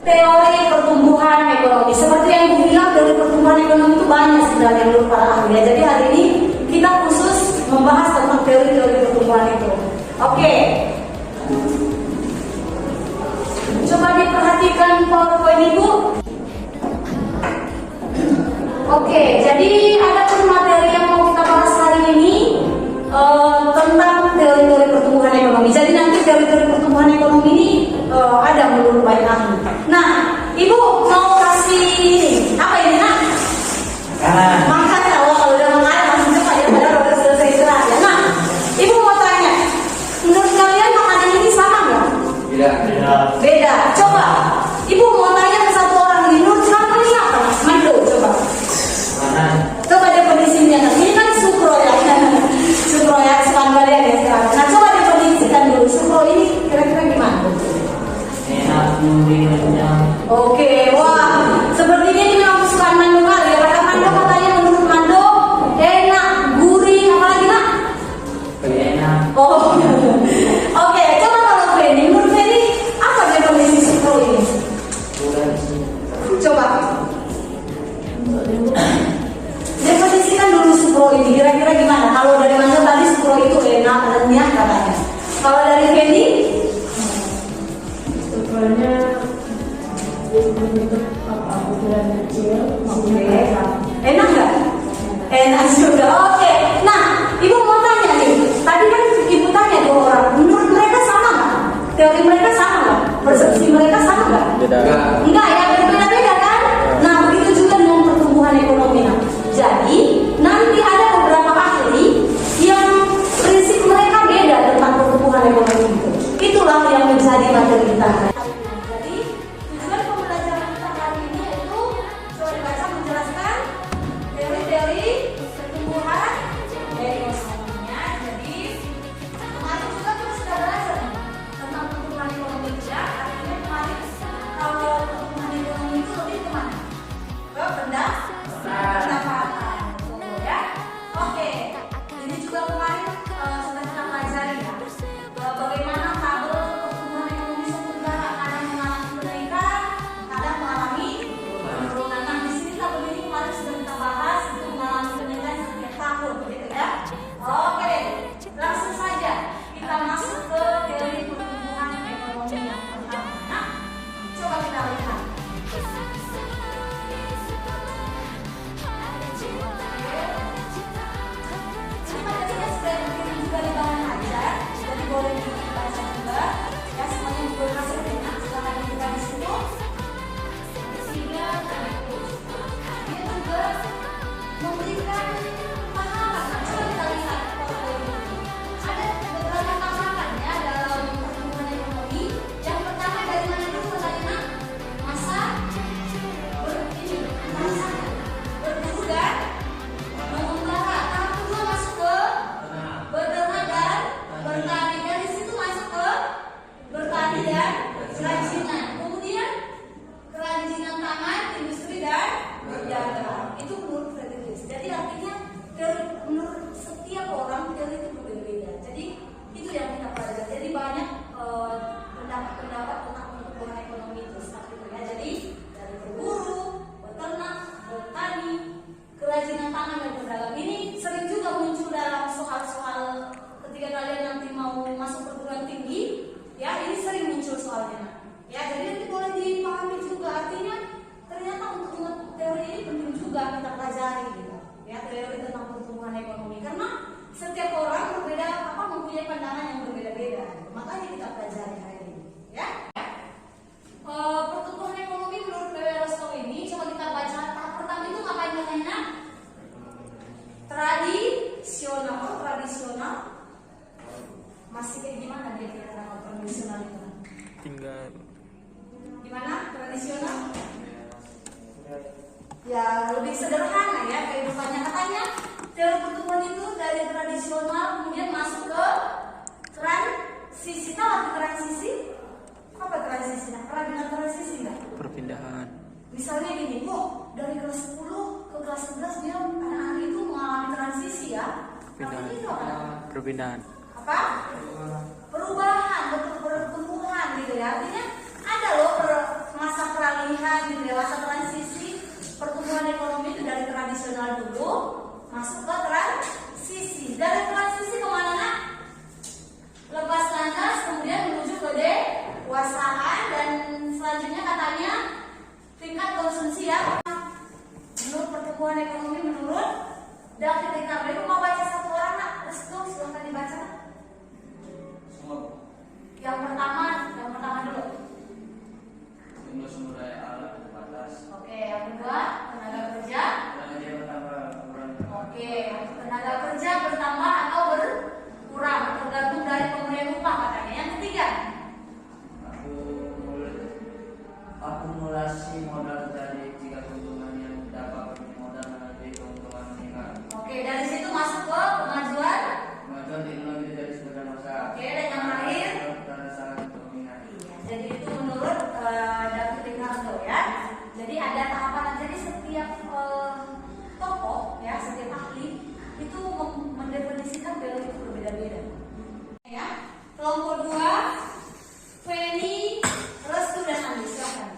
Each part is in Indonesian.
Teori pertumbuhan ekonomi. Seperti yang gue bilang, teori pertumbuhan ekonomi itu banyak sebenarnya menurut para ahli ya. Jadi hari ini kita khusus membahas tentang teori-teori pertumbuhan itu. Oke. Coba diperhatikan PowerPoint itu. Oke, jadi ada materi yang mau kita bahas hari ini tentang teori-teori pertumbuhan ekonomi. Jadi nanti teori-teori pertumbuhan ekonomi ini ada menurut banyak ahli. Nah, Ibu mau kasih apa ini nak? Makan kalau udah makan langsung cepat ya, padahal udah selesai istirahat ya. Nah, Ibu mau tanya, menurut kalian makanan ini sama nggak? Beda. Coba, Ibu mau tanya ke satu orang ini, menurut kamu ini apa? Mando, coba. Coba dia kondisinya. Ini kan sukro ya, sukro ya, sepanjang ya sekarang. Nah, coba dia kondisikan dulu, sukro ini kira-kira gimana? Enak, gurih, kenyang. Oke, wah, sepertinya ini memang kesukaan Mando kali ya. Karena Mando katanya menurut Mando enak, gurih, apa lagi nak? Enak. Oh, oke, coba kalau Feni, menurut Feni apa definisi sukro ini? Coba. Definisikan dulu sukro ini, kira-kira gimana? Kalau dari Mando tadi sukro itu enak, renyah katanya. Kalau dari Feni? Sukronya bentuk ukuran kecil, Enak nggak? Enak juga. Oke. Nah, Ibu mau tanya nih. Tadi kan Ibu tanya dua orang. Menurut mereka sama nggak? Teori mereka sama nggak? Persepsi mereka sama nggak? Beda. Enggak ya, berbeda-beda kan? Nah, begitu juga dengan pertumbuhan ekonomi. Nah, jadi nanti ada beberapa ahli yang prinsip mereka beda tentang pertumbuhan ekonomi itu. Itulah yang menjadi materi kita. Jadi tujuan pembelajaran kita hari ini yaitu coba dibaca menjelaskan teori-teori pertumbuhan ekonominya. Jadi kemarin juga kita sudah belajar tentang pertumbuhan ekonomi ya. Artinya kemarin kalau pertumbuhan ekonomi itu lebih kemana? Ke pendapatan, ya. Oke. Ini juga kemarin sudah kita pelajari ya. Bagaimana tabel pertumbuhan ekonomi suatu negara kadang mengalami kenaikan, kadang mengalami penurunan. Nah, di sini tabel ini kemarin sudah kita bahas itu mengalami kenaikan setiap tahun, gitu ya. Oke deh, langsung saja kita masuk ke teori pertumbuhan ekonomi yang pertama. Nah, coba kita lihat. Ini materinya sudah dikirim juga di bawah aja, jadi boleh dibaca juga. Ya, semuanya juga kasih dengan silahkan dibuka di situ. Isinya dia juga memberikan tahapan. Nah, coba kita lihat poin ini. Ada beberapa tahapan ya dalam pertumbuhan ekonomi. Yang pertama dari mana dulu pertanyaan? Masa berburu dan mengembara. Tahap kedua masuk ke beternak dan bertani. Dari situ masuk ke bertani dan kerajinan. Kemudian kerajinan tangan, industri dan perdagangan. Itu menurut Friedrich. Jadi artinya teori menurut setiap orang teori itu berbeda-beda. Jadi itu yang kita pelajari. Jadi banyak pendapat-pendapat tentang pertumbuhan ekonomi itu seperti itu ya. Jadi dari berburu, beternak, bertani, kerajinan tangan dan perdagangan. Ini sering juga muncul dalam soal-soal ketika kalian nanti mau masuk perguruan tinggi, ya ini sering muncul soalnya. Ya jadi nanti boleh dipahami juga. Artinya ternyata untuk teori ini penting juga kita pelajari gitu. Ya teori tentang pertumbuhan ekonomi karena setiap orang berbeda mempunyai pandangan yang berbeda-beda. Makanya kita pelajari hari ini. Ya. Pertumbuhan ekonomi menurut PW Rosto ini coba kita baca tahap pertama itu ngapain katanya? Tradisional. Masih kayak gimana dia kira-kira tradisional itu? Tinggal. Gimana tradisional? Ya lebih sederhana ya kehidupannya katanya. Teori pertumbuhan itu dari tradisional kemudian masuk ke transisi. Tahu arti transisi? Apa transisi? Nah, pernah dengar transisi nggak? Perpindahan. Misalnya gini, kok dari kelas 10 ke kelas 11 dia anak-anak itu mengalami transisi ya? Artinya itu apa? Perpindahan. Apa? Perubahan, bentuk pertumbuhan gitu ya. Artinya ada loh masa peralihan di dewasa transisi pertumbuhan ekonomi itu dari tradisional dulu masuk ke transisi. Dari transisi kemana nak? Lepas landas kemudian menuju ke dewasaan dan selanjutnya katanya tingkat konsumsi yang menurut pertumbuhan ekonomi menurun. Dan ketika itu mau baca satu orang nak, restu silahkan dibaca. Yang pertama dulu. Jumlah sumber daya alam terbatas. Oke, yang kedua tenaga kerja. Oke, tenaga kerja bertambah atau berkurang tergantung dari pemberian upah katanya. Yang ketiga, Akumulasi modal dari jika keuntungan yang dapat modal menjadi keuntungan meningkat. oke, dari situ masuk ke kemajuan. Kemajuan teknologi dari sebagian masyarakat. Oke, dan yang terakhir. Dan sangat dominan. Iya, jadi itu menurut David Ricardo ya. Jadi ada tahapan. Jadi setiap tokoh ya, setiap ahli itu mendefinisikan value itu berbeda-beda. Ya, kelompok 2, Feni, Restu dan Andi, silakan.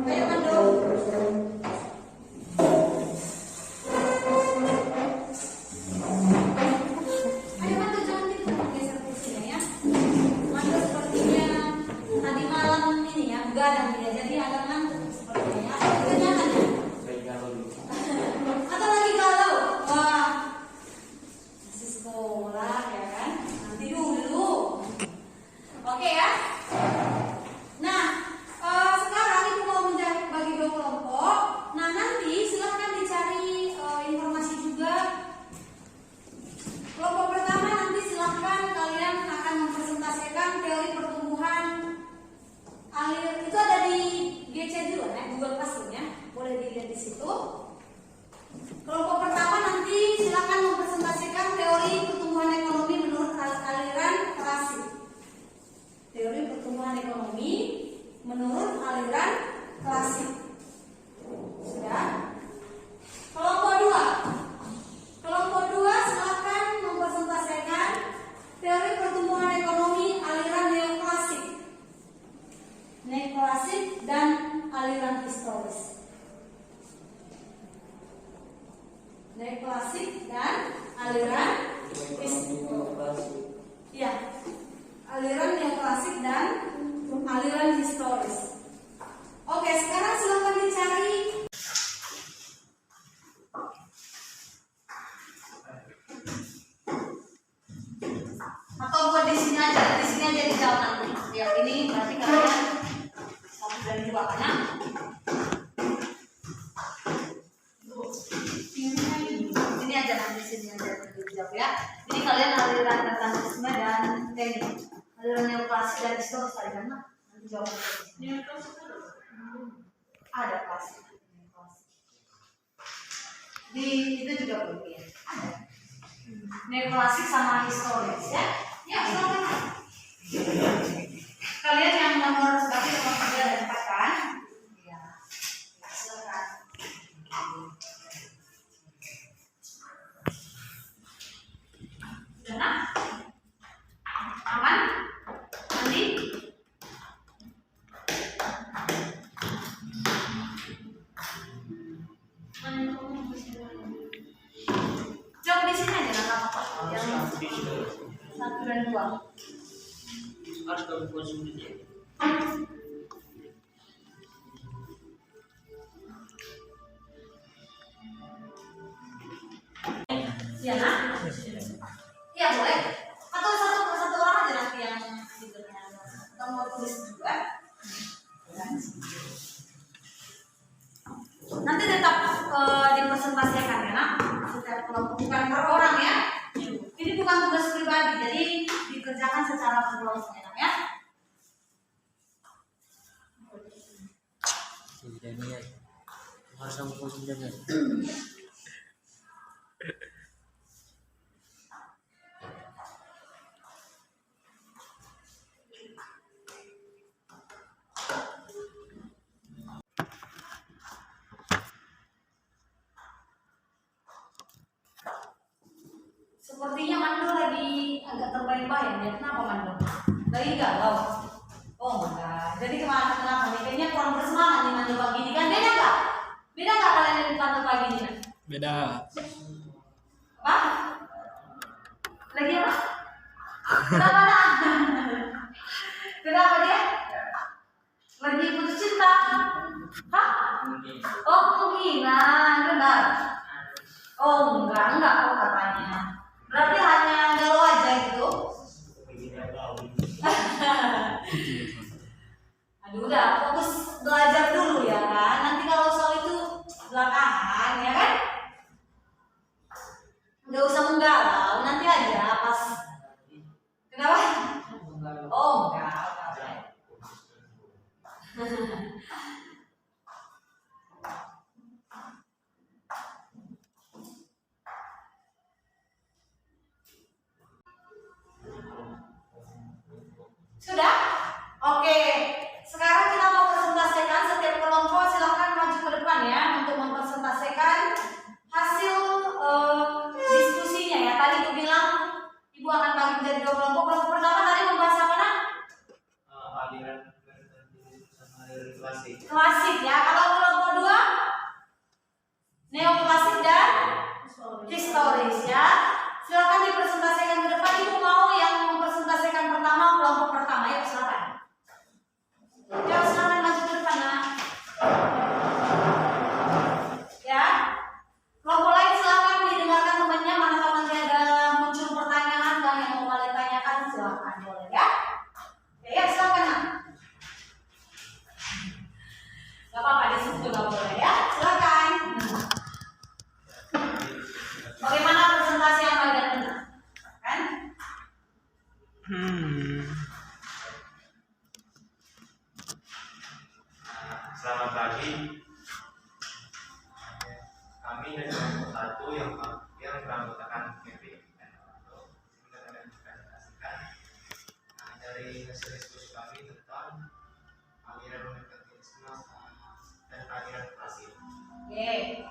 Ayo Mando. Ayo Mando, jangan geser kursinya ya. Mando sepertinya tadi malam ini ya begadang dia, jadi agak ngantuk sepertinya ya. Kenyang ya. Atau lagi galau? Wah, masih sekolah ya kan? Nanti dulu. Oke ya. Nah, sekarang ibu mau bagi 2 kelompok. Nah, nanti silahkan dicari informasi juga. Kelompok pertama nanti silahkan kalian akan mempresentasikan teori pertumbuhan alir. Itu ada di GC dulu ya, Google Classroom ya. Boleh dilihat di situ. Kelompok pertama nanti silakan mempresentasikan teori pertumbuhan ekonomi menurut aliran klasik. Teori pertumbuhan ekonomi menurut aliran klasik. Sudah. Kelompok 2. Kelompok 2 silakan mempresentasikan teori pertumbuhan ekonomi aliran neoklasik. Neoklasik dan aliran historis. Neoklasik dan aliran ya, aliran neoklasik dan aliran historis. Oke, sekarang silakan dicari. Atau buat di sini aja dijawab nanti. Ya, ini berarti kalian 1 dan 2 karena ini aja nanti sini aja dijawab ya. Ini kalian aliran Neoklasisme dan teknik. Aliran neoklasik dan historis tadi kan nanti jawab. Ada klasik. Di itu juga boleh ya. Ada. Neoklasik sama historis ya. Ya, silakan. Kalian yang nomor 3 dan 4 kan? Ya. Silakan. Sudah? Aman? Andi? Jawab di sini aja nggak apa-apa. Yang 1 dan 2. Harus kamu konsumsi. Iya nak? Iya boleh. Atau satu orang aja nanti yang tidurnya. Atau mau tulis juga. Nanti tetap dipresentasikan ya nak. Setiap kelompok, bukan per orang ya. Ini bukan tugas pribadi, jadi dikerjakan secara berkelompok ya. Daniel harus kamu konsumsi Daniel. Sepertinya Mando lagi agak terbayang-bayang ya. Kenapa Mando? Lagi galau? Oh enggak. Jadi kenapa nih? Kayaknya kurang bersemangat nih mantu pagi ini kan? Beda nggak? Beda nggak kalian yang mantu pagi ini? Beda. Apa? Lagi apa? Kenapa nak? Kenapa dia? Lagi putus cinta? Hah? Oh kemungkinan, benar. Oh enggak kok katanya. Berarti hanya galau aja gitu. Aduh udah fokus belajar dulu ya kan. Nanti kalau soal itu belakangan ya kan. Nggak usah menggalau, nanti aja pas. Kenapa? Oh enggak. Sudah? Oke. Sekarang kita mau presentasikan setiap kelompok. Silakan maju ke depan ya untuk mempresentasikan hasil diskusinya ya. Tadi aku bilang ibu akan bagi menjadi 2 kelompok. Kelompok pertama tadi membahas apa nak? aliran klasik. Klasik ya. Kalau kelompok 2 neoklasik dan historis ya. Silakan dipresentasikan ke depan. Ibu mau yang mempresentasikan pertama kelompok pertama ya, silakan. Ya, silakan maju ke depan nah. Ya. Kelompok lain silakan didengarkan temannya, manakala nanti ada muncul pertanyaan dan yang mau kalian tanyakan silakan boleh ya. Ya, silakan nah. Gak apa-apa di situ juga boleh ya. Silakan. Bagaimana presentasi yang kalian benar? Kan? Selamat pagi. Kami dari kelompok 1 yang beranggotakan PP dan Ordo. Kita akan presentasikan dari hasil diskusi kami tentang aliran merkantilisme dan aliran klasik. Oke.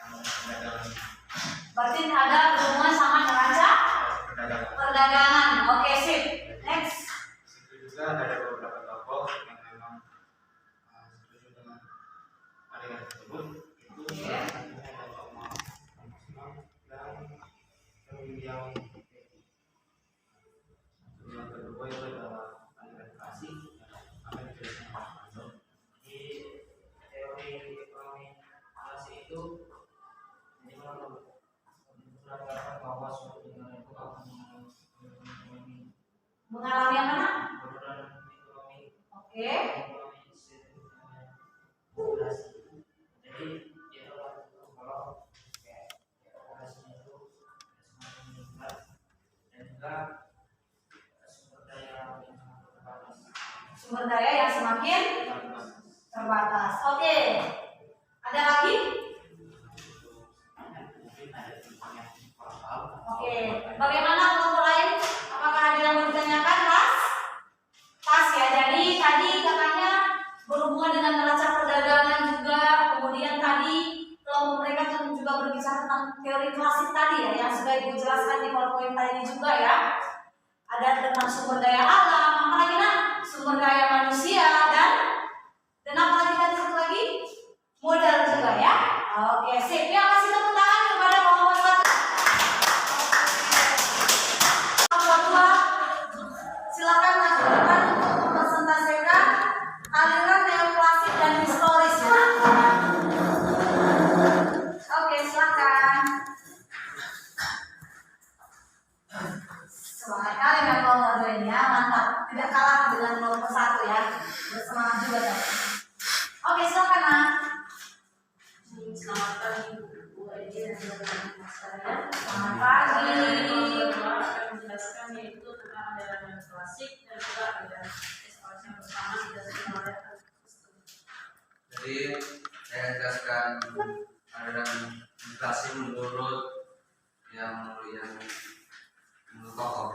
Yang perdagangan. Berarti ada hubungan sama neraca perdagangan. Oke, sip. Next. Situ juga ada beberapa tokoh yang memang setuju dengan aliran tersebut. Itu artinya ada tokoh dan yang kedua itu adalah aliran klasik. Apa yang dijelaskan Pak Mando di teori ekonomi klasik itu ini beranggapan bahwa suatu negara itu akan Mengalami apa nak? penurunan ekonomi. Oke. Jadi itu kalau populasinya itu semakin meningkat dan juga sumber daya yang sangat terbatas. Sumber daya yang semakin terbatas. Oke. Ada lagi? Mungkin ada yang paham. Oke. Bagaimana kelompok lain? Apakah ada yang mau ditanyakan, Mas? Tas ya. Jadi tadi katanya berhubungan dengan neraca perdagangan juga. Kemudian tadi kelompok mereka juga berbicara tentang teori klasik tadi ya, yang sudah Ibu jelaskan di PowerPoint tadi juga ya. Ada tentang sumber daya alam, apa lagi nak? Sumber daya manusia dan apa lagi tadi satu lagi? Modal juga ya. Oke, sip. Ya, kasih tepuk tangan kepada kelompok 1. Kelompok 2, silakan maju ke depan untuk mempresentasikan aliran neoklasik dan historis ya. Oke, silakan. Semangat kali kan kelompok 2 ini ya, mantap. Tidak kalah dengan kelompok 1 ya. Bersemangat juga tadi. Oke, silakan Nak. Selamat pagi Bu Edi dan teman-teman sekalian. Selamat pagi. Akan menjelaskan yaitu tentang aliran klasik dan juga aliran historis yang bersama dijelaskan oleh Jadi saya jelaskan aliran klasik menurut tokoh.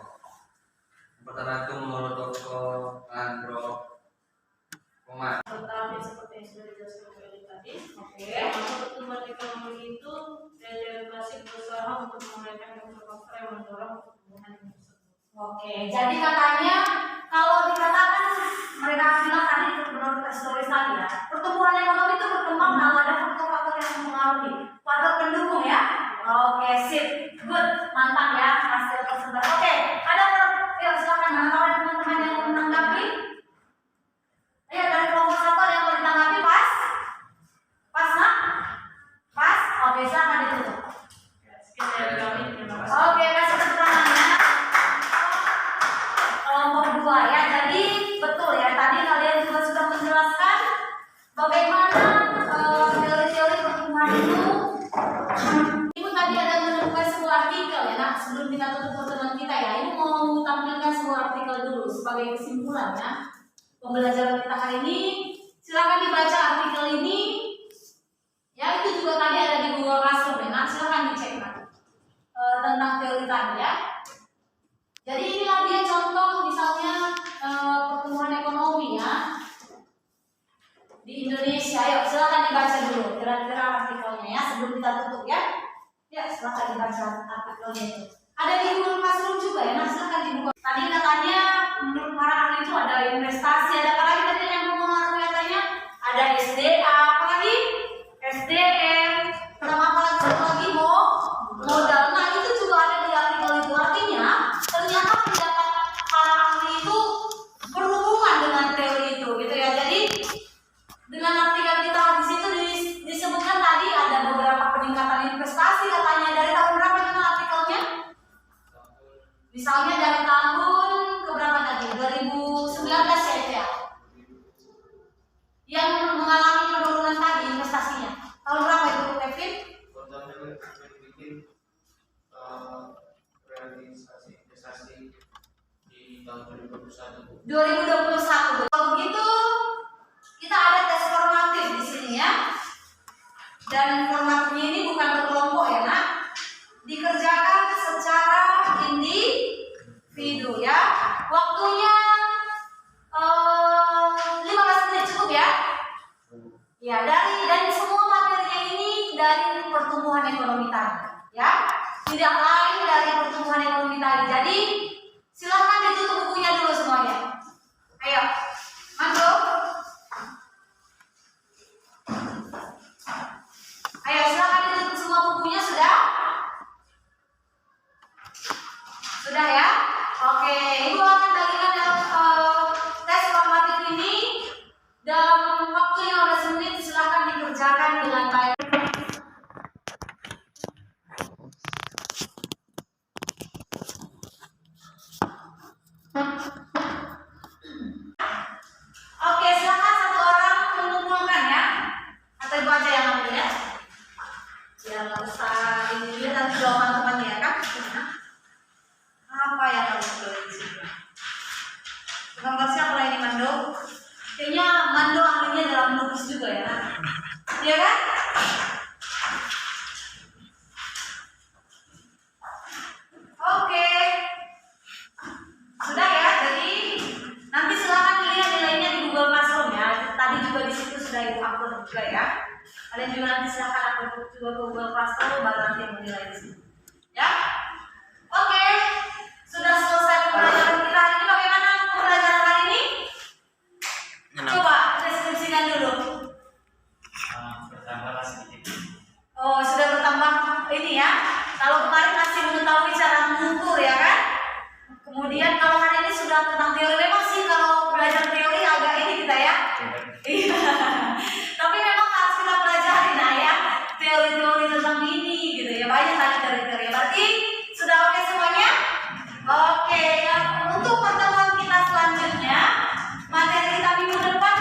Pertama itu menurut tokoh Andro Komar. pertama seperti yang sudah dijelaskan oleh Edi tadi. Oke. Maka pertumbuhan ekonomi itu dari aliran klasik berusaha untuk mengaitkan faktor yang mendorong pertumbuhan tersebut. Oke, jadi katanya kalau dikatakan mereka bilang tadi historis tadi ya. Pertumbuhan ekonomi itu berkembang kalau ada faktor-faktor yang mempengaruhi. Faktor pendukung ya. Oke, sip, good, mantap ya hasil tersebut. Oke, ada orang, yuk silakan mana teman-teman yang mau menanggapi? Ayo dari kelompok 1 ada yang mau ditanggapi pas? Pas nak? Pas? Oke, silakan ditutup. Sekian dari kami, terima kasih. Oke, kasih keterangannya. Kelompok 2 ya, jadi betul ya, tadi kalian juga sudah menjelaskan bagaimana teori-teori pertumbuhan itu. Ibu tadi ada menemukan sebuah artikel ya, nah sebelum kita tutup pertemuan kita ya, Ibu mau tampilkan sebuah artikel dulu sebagai kesimpulan ya pembelajaran kita hari ini. Silakan dibaca artikel ini. Ya itu juga tadi ada di Google Classroom ya, nah silakan dicek nanti tentang teori tadi ya. Jadi inilah dia contoh misalnya pertumbuhan ekonomi ya di Indonesia. Yuk silakan dibaca dulu kira-kira artikelnya ya sebelum kita tutup ya. Ya silakan dibaca artikelnya itu. Ada di Google Classroom juga ya. Nah silakan dibuka. Tadi katanya menurut para ahli itu ada investasi, ada apa lagi tadi yang mempengaruhi katanya? Ada SDA, apa lagi? SDM, kenapa apa lagi? Satu lagi modal. Nah itu juga ada di artikel itu. Artinya ternyata pendapat para ahli itu berhubungan dengan teori itu gitu ya. Jadi dengan artikel kita di situ disebutkan tadi ada beberapa peningkatan investasi katanya dari tahun berapa itu artikelnya? Misalnya dari tahun keberapa tadi? 2019 ya itu ya. Yang mengalami penurunan tadi investasinya. Tahun berapa itu Kevin? bikin realisasi investasi di tahun 2021. 2021. Kalau begitu kita ada tes formatif di sini ya. Dan formatifnya ini bukan berkelompok ya nak. Dikerjakan secara individu ya. Waktunya 15 menit cukup ya. Ya dari semua materinya ini dari pertumbuhan ekonomi tadi ya. Tidak lain dari pertumbuhan ekonomi tadi. Jadi silahkan ditutup bukunya dulu semuanya. Ayo, Mando. Ayo silahkan ditutup semua bukunya sudah? Sudah ya? Oke, Ibu akan bagikan tes formatif ini dalam waktu 15 menit. Silahkan dikerjakan dengan baik. Oke, silakan satu orang mengumpulkan ya. Atau Ibu aja yang ambil ya. Biar nggak usah ini dia nanti jawaban temannya ya kan? Apa yang harus tulis di sini? Gambar siapa ini Mando? Kayaknya Mando ahlinya dalam melukis juga ya. Iya kan? Oke. Sudah ya, jadi nanti silahkan dilihat nilainya di Google Classroom ya. Tadi juga di situ sudah Ibu upload juga ya. Kalian juga nanti silahkan upload juga ke Google Classroom baru nanti menilai di sini. Ya. Oke. Sudah selesai pembelajaran kita hari ini. Bagaimana pembelajaran hari ini? Coba deskripsikan dulu. Bertambah sedikit. Oh, sudah bertambah ini ya. Kalau kemarin masih mengetahui cara mengukur ya kan? Kemudian kalau hari ini sudah tentang teori, memang sih kalau belajar teori agak ini kita ya. Iya. Tapi memang harus kita pelajari nah ya teori-teori tentang ini gitu ya. Banyak tadi teori-teori. Berarti sudah oke semuanya? Oke. Ya. Untuk pertemuan kita selanjutnya, materi kita minggu depan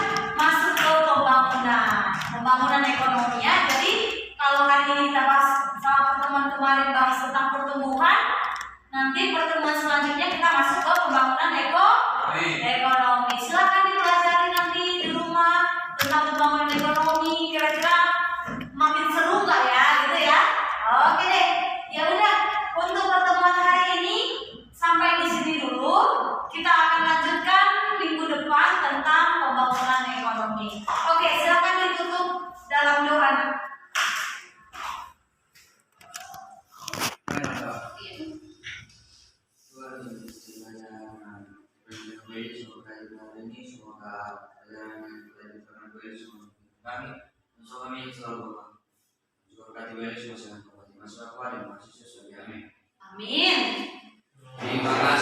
Yesus kami, musuh kami yang selalu Bapak. Juga berkati Yesus masih dengan Bapak. Masuk aku ada masih sesuai. Amin. Amin. Terima kasih.